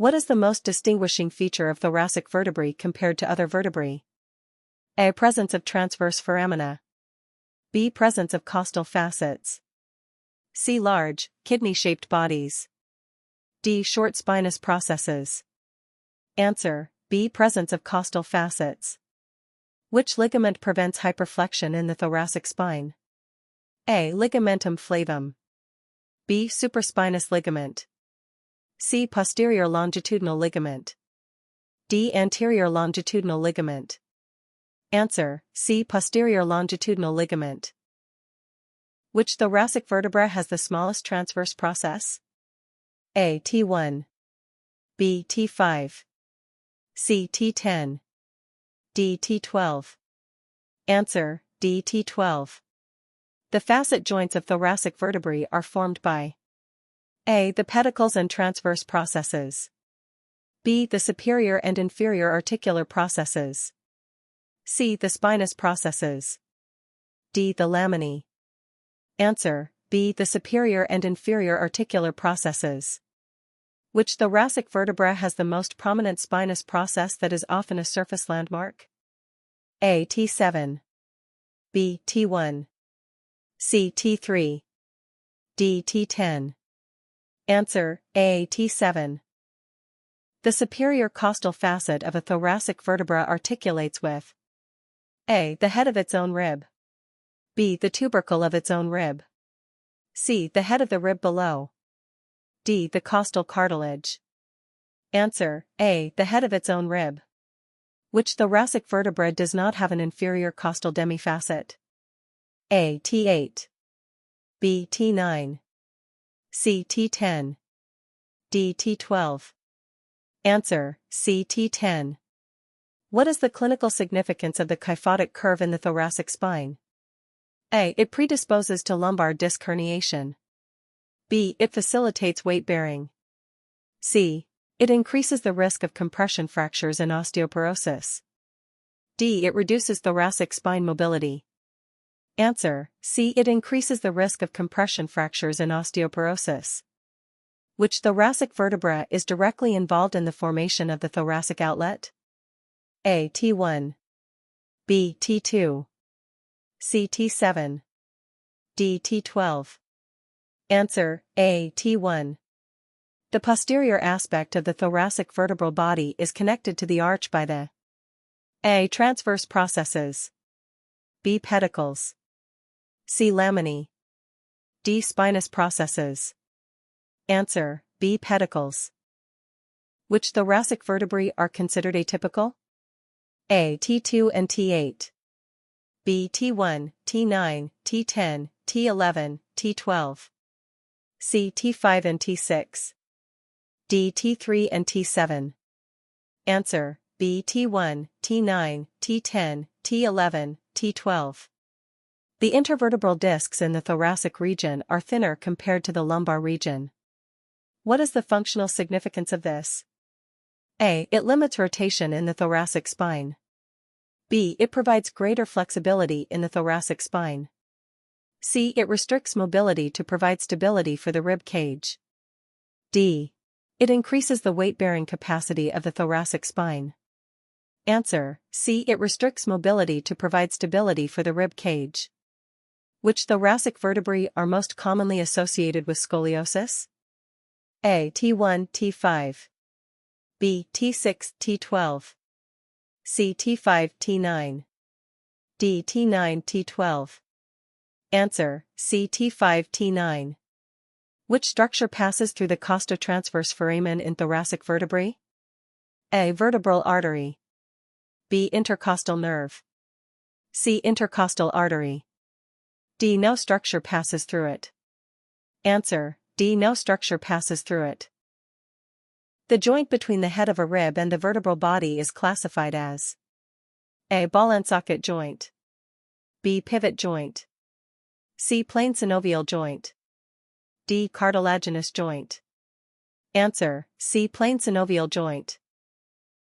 What is the most distinguishing feature of thoracic vertebrae compared to other vertebrae? A. Presence of transverse foramina. B. Presence of costal facets. C. Large, kidney-shaped bodies. D. Short spinous processes. Answer: B. Presence of costal facets. Which ligament prevents hyperflexion in the thoracic spine? A. Ligamentum flavum. B. Supraspinous ligament. C. Posterior longitudinal ligament. D. Anterior longitudinal ligament. Answer: C. Posterior longitudinal ligament. Which thoracic vertebra has the smallest transverse process? A. T1. B. T5. C. T10. D. T12. Answer: D. T12. The facet joints of thoracic vertebrae are formed by A. The pedicles and transverse processes. B. The superior and inferior articular processes. C. The spinous processes. D. The laminae. Answer: B. The superior and inferior articular processes. Which thoracic vertebra has the most prominent spinous process that is often a surface landmark? A. T7. B. T1. C. T3. D. T10. Answer: A. T7. The superior costal facet of a thoracic vertebra articulates with A. The head of its own rib. B. The tubercle of its own rib. C. The head of the rib below. D. The costal cartilage. Answer: A. The head of its own rib. Which thoracic vertebra does not have an inferior costal demifacet? A. T8. B. T9. C. T10. D. T12. Answer: C. T10. What is the clinical significance of the kyphotic curve in the thoracic spine? A. It predisposes to lumbar disc herniation. B. It facilitates weight bearing. C. It increases the risk of compression fractures and osteoporosis. D. It reduces thoracic spine mobility. Answer: C. It increases the risk of compression fractures and osteoporosis. Which thoracic vertebra is directly involved in the formation of the thoracic outlet? A. T1. B. T2. C. T7. D. T12. Answer: A. T1. The posterior aspect of the thoracic vertebral body is connected to the arch by the A. Transverse processes. B. Pedicles. C. Laminae. D. Spinous processes. Answer: B. Pedicles. Which thoracic vertebrae are considered atypical? A. T2 and T8. B. T1, T9, T10, T11, T12. C. T5 and T6. D. T3 and T7. Answer: B. T1, T9, T10, T11, T12. The intervertebral discs in the thoracic region are thinner compared to the lumbar region. What is the functional significance of this? A. It limits rotation in the thoracic spine. B. It provides greater flexibility in the thoracic spine. C. It restricts mobility to provide stability for the rib cage. D. It increases the weight-bearing capacity of the thoracic spine. Answer: C. It restricts mobility to provide stability for the rib cage. Which thoracic vertebrae are most commonly associated with scoliosis? A. T1, T5. B. T6, T12. C. T5, T9. D. T9, T12. Answer: C. T5, T9. Which structure passes through the costotransverse foramen in thoracic vertebrae? A. Vertebral artery. B. Intercostal nerve. C. Intercostal artery. D. No structure passes through it. Answer: D. No structure passes through it. The joint between the head of a rib and the vertebral body is classified as A. Ball and socket joint. B. Pivot joint. C. Plain synovial joint. D. Cartilaginous joint. Answer: C. Plain synovial joint.